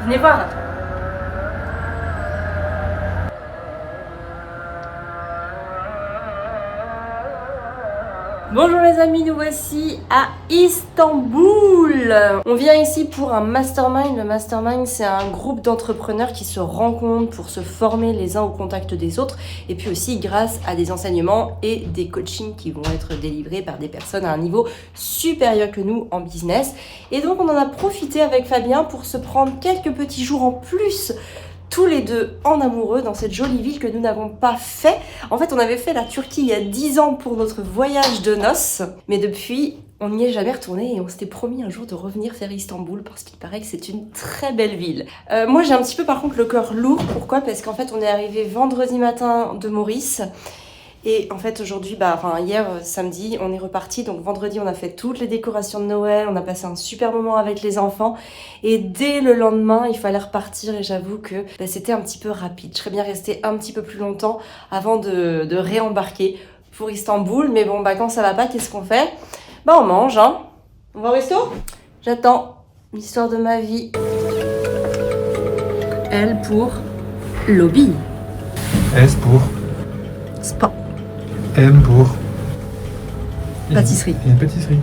Venez voir. Bonjour les amis, nous voici à Istanbul. On vient ici pour un mastermind. Le mastermind, c'est un groupe d'entrepreneurs qui se rencontrent pour se former les uns au contact des autres et puis aussi grâce à des enseignements et des coachings qui vont être délivrés par des personnes à un niveau supérieur que nous en business. Et donc on en a profité avec Fabien pour se prendre quelques petits jours en plus tous les deux en amoureux dans cette jolie ville que nous n'avons pas fait. En fait, on avait fait la Turquie il y a 10 ans pour notre voyage de noces, mais depuis, on n'y est jamais retourné et on s'était promis un jour de revenir faire Istanbul parce qu'il paraît que c'est une très belle ville. Moi, j'ai un petit peu par contre le cœur lourd. Pourquoi ? Parce qu'en fait, on est arrivé vendredi matin de Maurice. Et en fait aujourd'hui, hier samedi, on est reparti. Donc vendredi, on a fait toutes les décorations de Noël, on a passé un super moment avec les enfants. Et dès le lendemain, il fallait repartir et j'avoue que c'était un petit peu rapide. Je serais bien restée un petit peu plus longtemps avant de réembarquer pour Istanbul. Mais bon, quand ça va pas, qu'est-ce qu'on fait ? On mange, hein. On va au resto ? J'attends. L'histoire de ma vie. L pour lobby. S pour Spa. M pour Pâtisserie. Il y a une pâtisserie.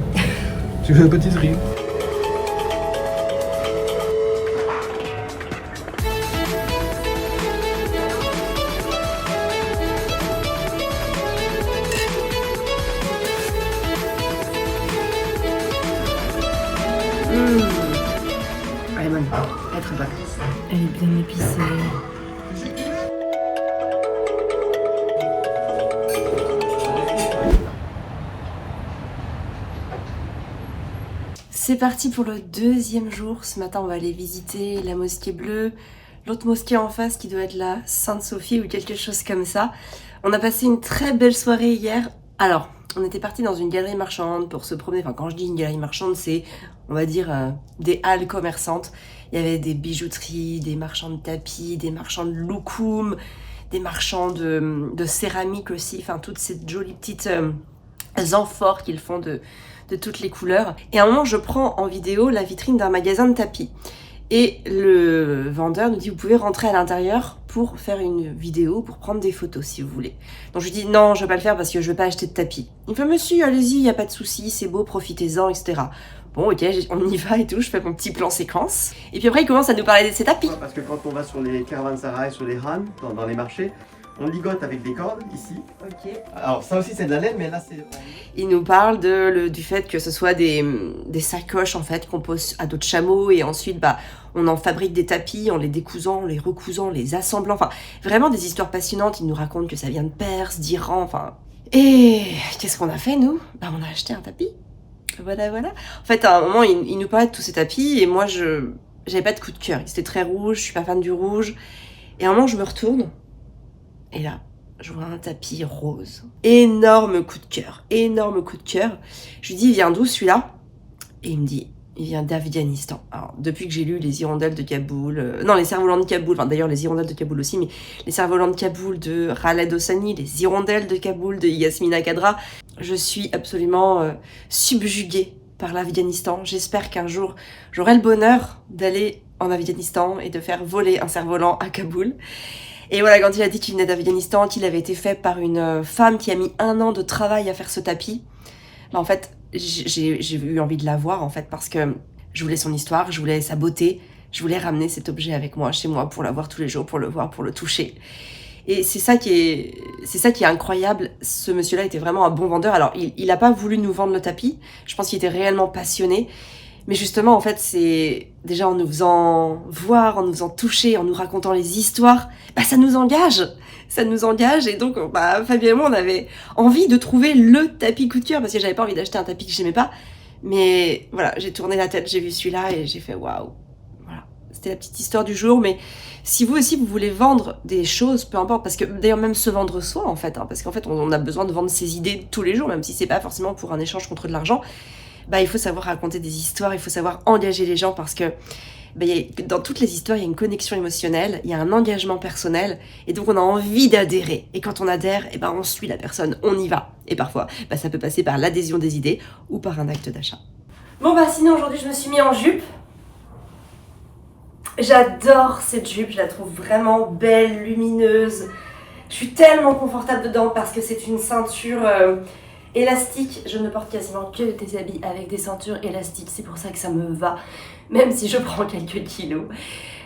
Tu veux la pâtisserie? Elle est bonne. Elle est très bonne. Elle est bien épicée. C'est parti pour le deuxième jour. Ce matin, on va aller visiter la mosquée bleue, l'autre mosquée en face qui doit être la Sainte-Sophie ou quelque chose comme ça. On a passé une très belle soirée hier. Alors, on était parti dans une galerie marchande pour se promener. Enfin, quand je dis une galerie marchande, c'est, on va dire, des halles commerçantes. Il y avait des bijouteries, des marchands de tapis, des marchands de loukoum, des marchands de céramique aussi. Enfin, toutes ces jolies petites amphores qu'ils font de toutes les couleurs. Et à un moment, je prends en vidéo la vitrine d'un magasin de tapis. Et le vendeur nous dit, vous pouvez rentrer à l'intérieur pour faire une vidéo, pour prendre des photos si vous voulez. Donc je lui dis, non, je vais pas le faire parce que je vais pas acheter de tapis. Il me fait, monsieur, allez-y, il n'y a pas de souci, c'est beau, profitez-en, etc. Bon, ok, on y va et tout, je fais mon petit plan séquence. Et puis après, il commence à nous parler de ses tapis. Parce que quand on va sur les caravansérails, sur les Han, dans les marchés, on ligote avec des cordes ici. Ok. Alors ça aussi c'est de la laine, mais là c'est... Il nous parle du fait que ce soit des sacoches en fait qu'on pose à dos de chameau et ensuite on en fabrique des tapis en les décousant, les recousant, les assemblant. Enfin, vraiment des histoires passionnantes. Il nous raconte que ça vient de Perse, d'Iran, enfin... Et qu'est-ce qu'on a fait nous ? On a acheté un tapis. Voilà. En fait, à un moment, il nous parlait de tous ces tapis et moi, j'avais pas de coup de cœur. C'était très rouge, je suis pas fan du rouge. Et à un moment, je me retourne et là, je vois un tapis rose. Énorme coup de cœur. Je lui dis, il vient d'où celui-là ? Et il me dit, il vient d'Afghanistan. Alors, depuis que j'ai lu Les Hirondelles de Kaboul, les Cerfs-Volants de Kaboul, enfin d'ailleurs les Hirondelles de Kaboul aussi, mais les Cerfs-Volants de Kaboul de Khaled Hosseini, les Hirondelles de Kaboul de Yasmina Khadra, je suis absolument subjuguée par l'Afghanistan. J'espère qu'un jour, j'aurai le bonheur d'aller en Afghanistan et de faire voler un cerf-volant à Kaboul. Et voilà, quand il a dit qu'il venait d'Afghanistan, qu'il avait été fait par une femme qui a mis 1 an de travail à faire ce tapis, en fait, j'ai eu envie de la voir, en fait, parce que je voulais son histoire, je voulais sa beauté, je voulais ramener cet objet avec moi, chez moi, pour la voir tous les jours, pour le voir, pour le toucher. Et c'est ça qui est incroyable. Ce monsieur-là était vraiment un bon vendeur. Alors, il a pas voulu nous vendre le tapis. Je pense qu'il était réellement passionné. Mais justement, en fait, c'est déjà en nous faisant voir, en nous faisant toucher, en nous racontant les histoires, ça nous engage. Et donc, Fabien et moi, on avait envie de trouver le tapis coup de cœur parce que j'avais pas envie d'acheter un tapis que j'aimais pas. Mais voilà, j'ai tourné la tête, j'ai vu celui-là et j'ai fait waouh. Voilà, c'était la petite histoire du jour. Mais si vous aussi, vous voulez vendre des choses, peu importe, parce que d'ailleurs même se vendre soi, en fait, parce qu'en fait, on a besoin de vendre ses idées tous les jours, même si c'est pas forcément pour un échange contre de l'argent. Il faut savoir raconter des histoires, il faut savoir engager les gens parce que dans toutes les histoires, il y a une connexion émotionnelle, il y a un engagement personnel et donc on a envie d'adhérer. Et quand on adhère, on suit la personne, on y va. Et parfois, ça peut passer par l'adhésion des idées ou par un acte d'achat. Bon sinon aujourd'hui je me suis mis en jupe. J'adore cette jupe, je la trouve vraiment belle, lumineuse. Je suis tellement confortable dedans parce que c'est une ceinture élastique. Je ne porte quasiment que des habits avec des ceintures élastiques, c'est pour ça que ça me va, même si je prends quelques kilos.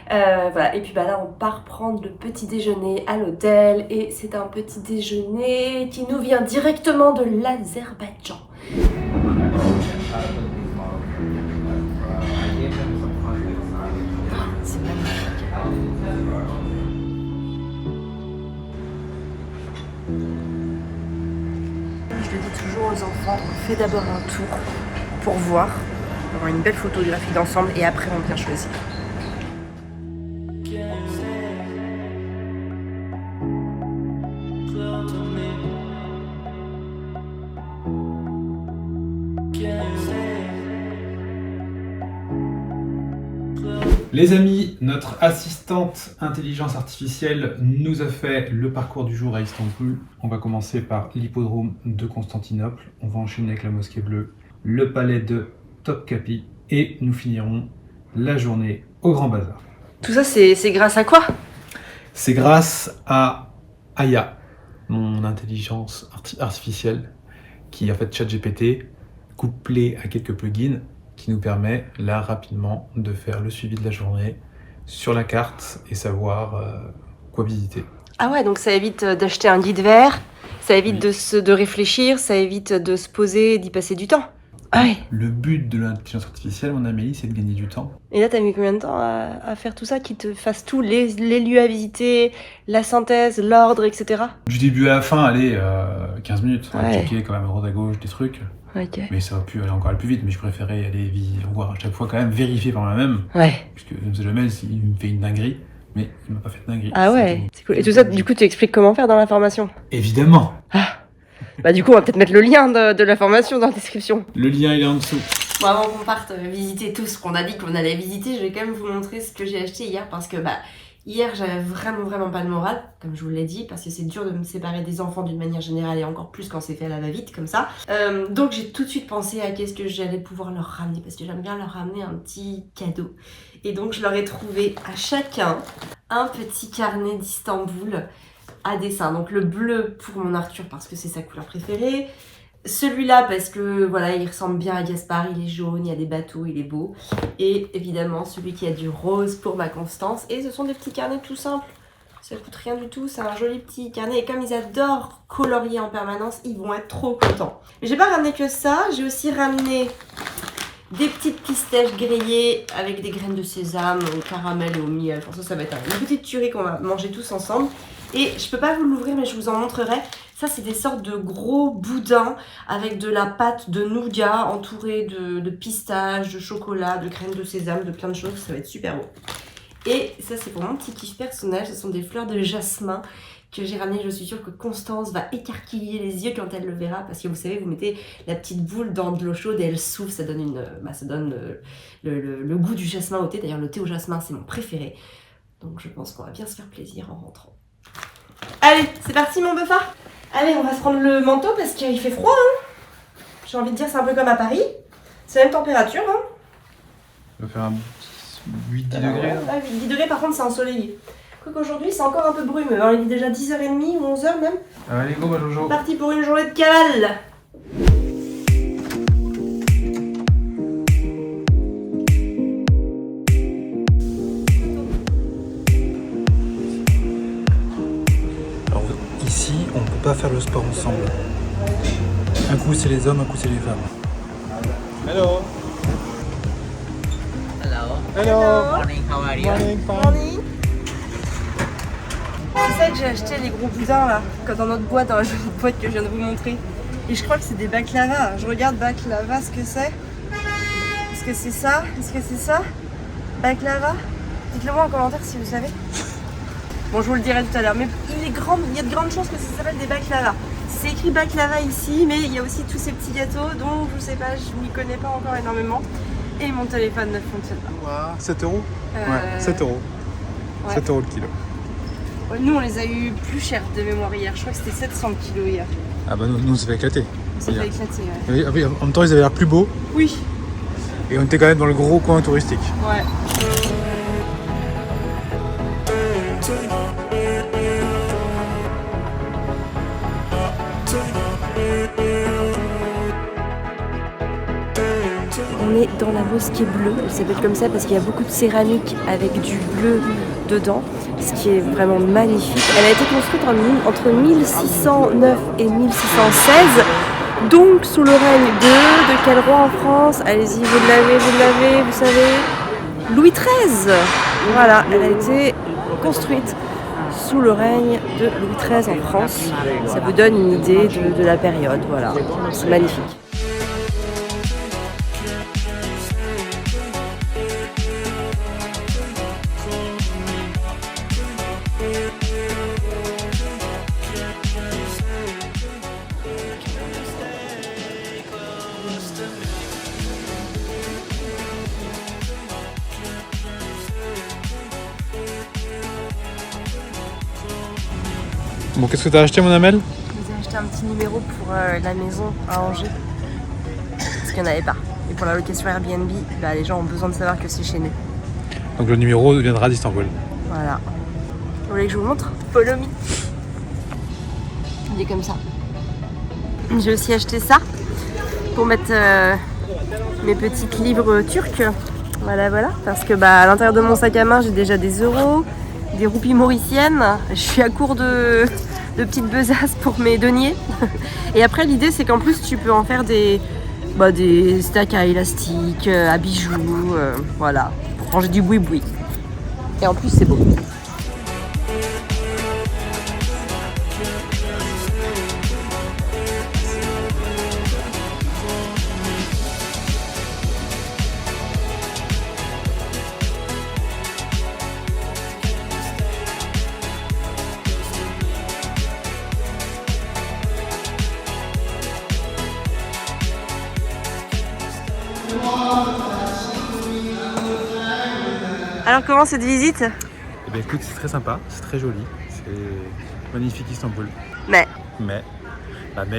Voilà. Et puis là on part prendre le petit déjeuner à l'hôtel et c'est un petit déjeuner qui nous vient directement de l'Azerbaïdjan. C'est magnifique. Je le dis toujours aux enfants, on fait d'abord un tour pour voir, pour avoir une belle photographie d'ensemble et après on vient choisir. Les amis, notre assistante intelligence artificielle nous a fait le parcours du jour à Istanbul. On va commencer par l'hippodrome de Constantinople, on va enchaîner avec la mosquée bleue, le palais de Topkapi et nous finirons la journée au Grand Bazar. Tout ça c'est grâce à quoi? C'est grâce à Aya, mon intelligence artificielle, qui est en fait ChatGPT, couplé à quelques plugins, qui nous permet là rapidement de faire le suivi de la journée sur la carte et savoir quoi visiter. Ah ouais, donc ça évite d'acheter un guide vert, ça évite de réfléchir, ça évite de se poser, d'y passer du temps. Ah ouais. Le but de l'intelligence artificielle, mon Amélie, c'est de gagner du temps. Et là, t'as mis combien de temps à faire tout ça, qui te fasse tous les lieux à visiter, la synthèse, l'ordre, etc. Du début à la fin, allez, 15 minutes. Ouais. Checker quand même à droite à gauche des trucs. Ok. Mais ça aurait pu aller encore plus vite, mais je préférais aller voir à chaque fois quand même, vérifier par moi-même. Ouais. Puisque je ne sais jamais s'il me fait une dinguerie, mais il m'a pas fait de dinguerie. Ah ouais, c'est cool. Et tout ça, du coup, tu expliques comment faire dans la formation? Évidemment. Ah. Bah du coup, on va peut-être mettre le lien de la formation dans la description. Le lien, il est en dessous. Bon, avant qu'on parte visiter tout ce qu'on a dit qu'on allait visiter, je vais quand même vous montrer ce que j'ai acheté hier parce que hier j'avais vraiment pas le moral, comme je vous l'ai dit, parce que c'est dur de me séparer des enfants d'une manière générale et encore plus quand c'est fait à la va-vite comme ça. Donc j'ai tout de suite pensé à qu'est-ce que j'allais pouvoir leur ramener parce que j'aime bien leur ramener un petit cadeau. Et donc je leur ai trouvé à chacun un petit carnet d'Istanbul à dessin. Donc le bleu pour mon Arthur parce que c'est sa couleur préférée. Celui-là parce que voilà, il ressemble bien à Gaspard, il est jaune, il y a des bateaux, il est beau. Et évidemment celui qui a du rose pour ma Constance. Et ce sont des petits carnets tout simples, ça coûte rien du tout, c'est un joli petit carnet. Et comme ils adorent colorier en permanence, ils vont être trop contents. Mais j'ai pas ramené que ça, j'ai aussi ramené des petites pistèches grillées avec des graines de sésame au caramel et au miel. Enfin, ça va être une petite tuerie qu'on va manger tous ensemble. Et je peux pas vous l'ouvrir mais je vous en montrerai. Ça c'est des sortes de gros boudins avec de la pâte de nougat entourée de pistaches, de chocolat, de crème de sésame, de plein de choses. Ça va être super beau. Et ça c'est pour mon petit kiff personnel. Ce sont des fleurs de jasmin que j'ai ramenées. Je suis sûre que Constance va écarquiller les yeux quand elle le verra. Parce que vous savez, vous mettez la petite boule dans de l'eau chaude et elle souffle. Ça donne, le goût du jasmin au thé. D'ailleurs le thé au jasmin c'est mon préféré. Donc je pense qu'on va bien se faire plaisir en rentrant. Allez, c'est parti mon beufard. Allez, on va se prendre le manteau parce qu'il fait froid. Hein. J'ai envie de dire, c'est un peu comme à Paris. C'est la même température. Hein. Ça va faire un 8-10 degrés. Là, 8-10 degrés, par contre, c'est ensoleillé. Quoique aujourd'hui, c'est encore un peu brumeux. Hein. Il est déjà 10h30 ou 11h même. Allez, go, Jojo. Parti pour une journée de cavale. Ici, on ne peut pas faire le sport ensemble. Un coup c'est les hommes, un coup c'est les femmes. Hello. Hello. Hello. Morning, how are you? Morning, fine. Morning. C'est ça que j'ai acheté les gros boudins là, dans notre boîte, dans la jolie boîte que je viens de vous montrer. Et je crois que c'est des baklava. Je regarde baklava ce que c'est. Est-ce que c'est ça? Est-ce que c'est ça? Baklava? Dites-le moi en commentaire si vous savez. Bon, je vous le dirai tout à l'heure, mais il y a de grandes chances que ça s'appelle des baklava. C'est écrit baklava ici, mais il y a aussi tous ces petits gâteaux dont je sais pas, je m'y connais pas encore énormément. Et mon téléphone ne fonctionne pas. 7 euros. Ouais, 7 euros. Ouais. 7 euros le kilo. Ouais, nous, on les a eu plus chers de mémoire hier. Je crois que c'était 700 le kilo hier. Ah bah nous on s'est fait éclater. Ça fait éclater, ouais. Oui, en même temps ils avaient l'air plus beaux Oui. et on était quand même dans le gros coin touristique. Ouais. est dans la mosquée bleue. Elle s'appelle comme ça parce qu'il y a beaucoup de céramique avec du bleu dedans, ce qui est vraiment magnifique. Elle a été construite entre 1609 et 1616, donc sous le règne de quel roi en France? Allez-y, vous l'avez, vous savez, Louis XIII. Voilà, elle a été construite sous le règne de Louis XIII en France. Ça vous donne une idée de la période, voilà, c'est magnifique. Bon, qu'est-ce que t'as acheté, mon Amel? J'ai acheté un petit numéro pour la maison à Angers, parce qu'il n'y en avait pas. Et pour la location Airbnb, bah, les gens ont besoin de savoir que c'est chez nous. Donc le numéro viendra d'Istanbul. Voilà. Vous voulez que je vous montre? Follow me. Il est comme ça. J'ai aussi acheté ça pour mettre mes petites livres turcs. Voilà, parce que à l'intérieur de mon sac à main, j'ai déjà des euros, des roupies mauriciennes. Je suis à court de petites besaces pour mes deniers. Et après, l'idée, c'est qu'en plus, tu peux en faire des stacks à élastique, à bijoux, voilà, pour ranger du boui-boui. Et en plus, c'est beau. Alors comment cette visite? Eh bien écoute, c'est très sympa, c'est très joli, c'est magnifique Istanbul. Mais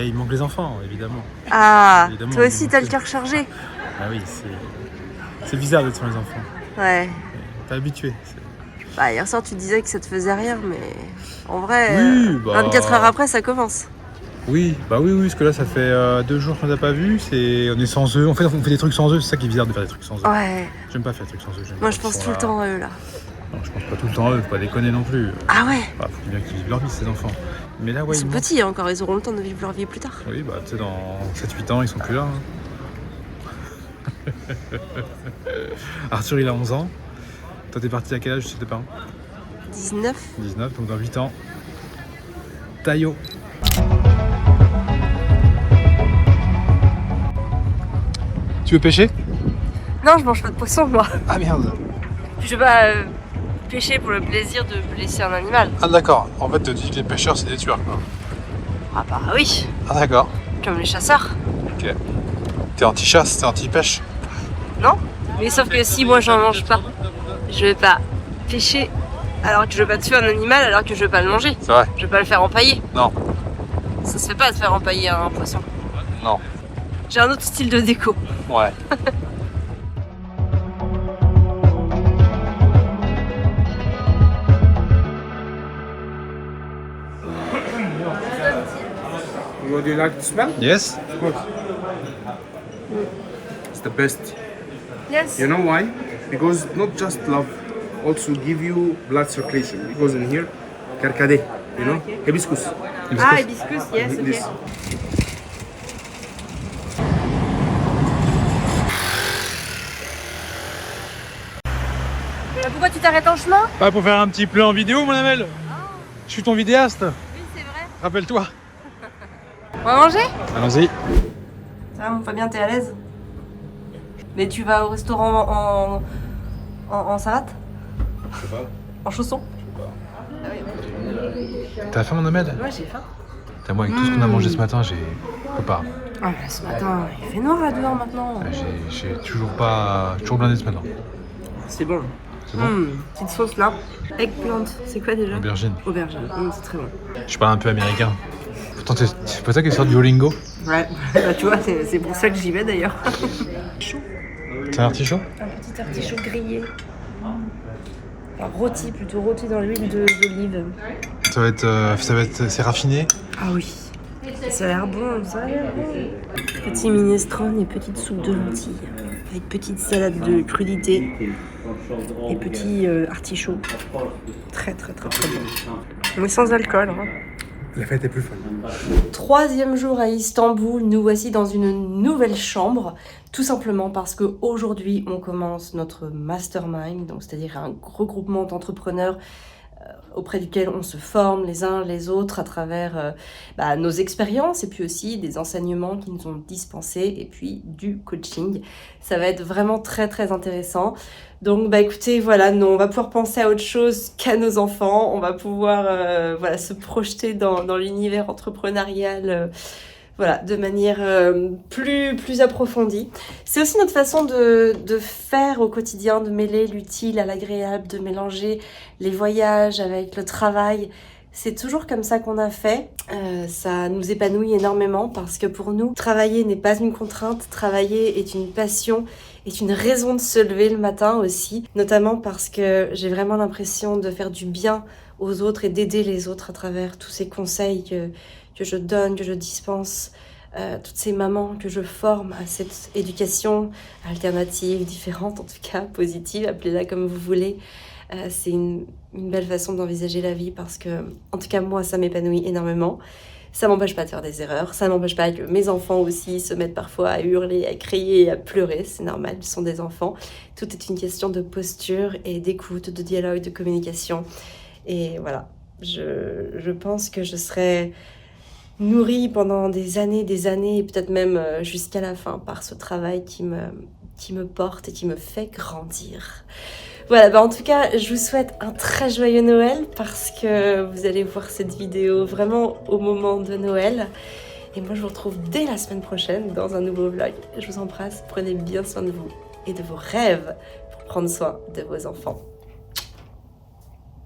il manque les enfants, évidemment. ah, Évidemment, toi aussi t'as le cœur chargé. Ah oui, c'est bizarre d'être sans les enfants. Ouais. T'es habitué. Hier soir tu disais que ça te faisait rien, mais en vrai, Oui, 24 heures après ça commence. Oui, parce que là ça fait 2 jours qu'on les a pas vus, on est sans eux, en fait on fait des trucs sans eux, c'est ça qui est bizarre de faire des trucs sans eux. Ouais. J'aime pas faire des trucs sans eux. Moi je pense tout le temps à eux là. Non, je pense pas tout le temps à eux, faut pas déconner non plus. Ah ouais. Faut bien qu'ils vivent leur vie ces enfants. Mais là ouais, Ils sont petits encore, ils auront le temps de vivre leur vie plus tard. Oui, tu sais, dans 7-8 ans ils sont plus là. Arthur il a 11 ans. Toi t'es parti à quel âge, je sais pas? 19. 19, donc dans 8 ans. Taillot. Tu veux pêcher? Non, je mange pas de poisson moi. Ah merde. Je veux pas pêcher pour le plaisir de blesser un animal. Ah d'accord, en fait tu dis que les pêcheurs c'est des tueurs quoi. Ah bah oui, Ah d'accord, comme les chasseurs. ok. T'es anti-chasse, t'es anti-pêche? Non? Mais sauf que si moi j'en mange pas, je vais pas pêcher alors que je veux pas tuer un animal alors que je veux pas le manger. C'est vrai? Je vais pas le faire empailler. Non. Ça se fait pas de faire empailler un poisson. Non. J'ai un autre style de déco. Ouais. Would you like to smell? Yes? Of course. It's the best. Yes. You know why? Because not just love, also give you blood circulation. Because in here, karkade, you know, hibiscus. Ah, hibiscus, yes, ok. This. Pourquoi tu t'arrêtes en chemin? Pas pour faire un petit plan vidéo mon Amel. Je suis ton vidéaste. Oui, c'est vrai. Rappelle-toi. On va manger? Allons-y. Ça va, mon Fabien, t'es à l'aise? Mais tu vas au restaurant en savate? Je sais pas. En chaussons? T'as faim mon Amel? Ouais, j'ai faim. T'as moi avec tout ce qu'on a mangé ce matin, j'ai pas. Ah bah ce matin, il fait noir là dehors maintenant. J'ai toujours blindé ce matin. C'est bon. C'est bon? Petite sauce là. Eggplant, c'est quoi déjà? Aubergine. Aubergine, c'est très bon. Je parle un peu américain. Pourtant c'est pas toi qui es sur Duolingo? Ouais, bah tu vois, c'est pour ça que j'y vais d'ailleurs. T'as un artichaut? Un petit artichaut grillé. Enfin, rôti, plutôt rôti dans l'huile d'olive. C'est raffiné? Ah oui. Ça a l'air bon, ça a l'air bon. Petit minestrone et petite soupe de lentilles. avec petite salade de crudité et petits artichauts. Très très très très bon. Mais sans alcool. Hein. La fête est plus fun. 3e jour à Istanbul, nous voici dans une nouvelle chambre, tout simplement parce qu'aujourd'hui on commence notre mastermind, donc c'est-à-dire un regroupement d'entrepreneurs auprès duquel on se forme les uns les autres à travers nos expériences et puis aussi des enseignements qui nous ont dispensés et puis du coaching. Ça va être vraiment très très intéressant. Donc écoutez, voilà, nous, on va pouvoir penser à autre chose qu'à nos enfants. On va pouvoir se projeter dans l'univers entrepreneurial de manière plus approfondie. C'est aussi notre façon de faire au quotidien, de mêler l'utile à l'agréable, de mélanger les voyages avec le travail. C'est toujours comme ça qu'on a fait. Ça nous épanouit énormément parce que pour nous, travailler n'est pas une contrainte. Travailler est une passion, est une raison de se lever le matin aussi. Notamment parce que j'ai vraiment l'impression de faire du bien aux autres et d'aider les autres à travers tous ces conseils que je donne, que je dispense, toutes ces mamans que je forme à cette éducation alternative, différente en tout cas, positive, appelez-la comme vous voulez. C'est une belle façon d'envisager la vie parce que, en tout cas moi, ça m'épanouit énormément. Ça m'empêche pas de faire des erreurs, ça m'empêche pas que mes enfants aussi se mettent parfois à hurler, à crier, à pleurer, c'est normal, ils sont des enfants. Tout est une question de posture et d'écoute, de dialogue, de communication. Et voilà, je pense que je serai nourrie pendant des années, et peut-être même jusqu'à la fin par ce travail qui me porte et qui me fait grandir. Voilà, en tout cas, je vous souhaite un très joyeux Noël parce que vous allez voir cette vidéo vraiment au moment de Noël. Et moi, je vous retrouve dès la semaine prochaine dans un nouveau vlog. Je vous embrasse, prenez bien soin de vous et de vos rêves pour prendre soin de vos enfants.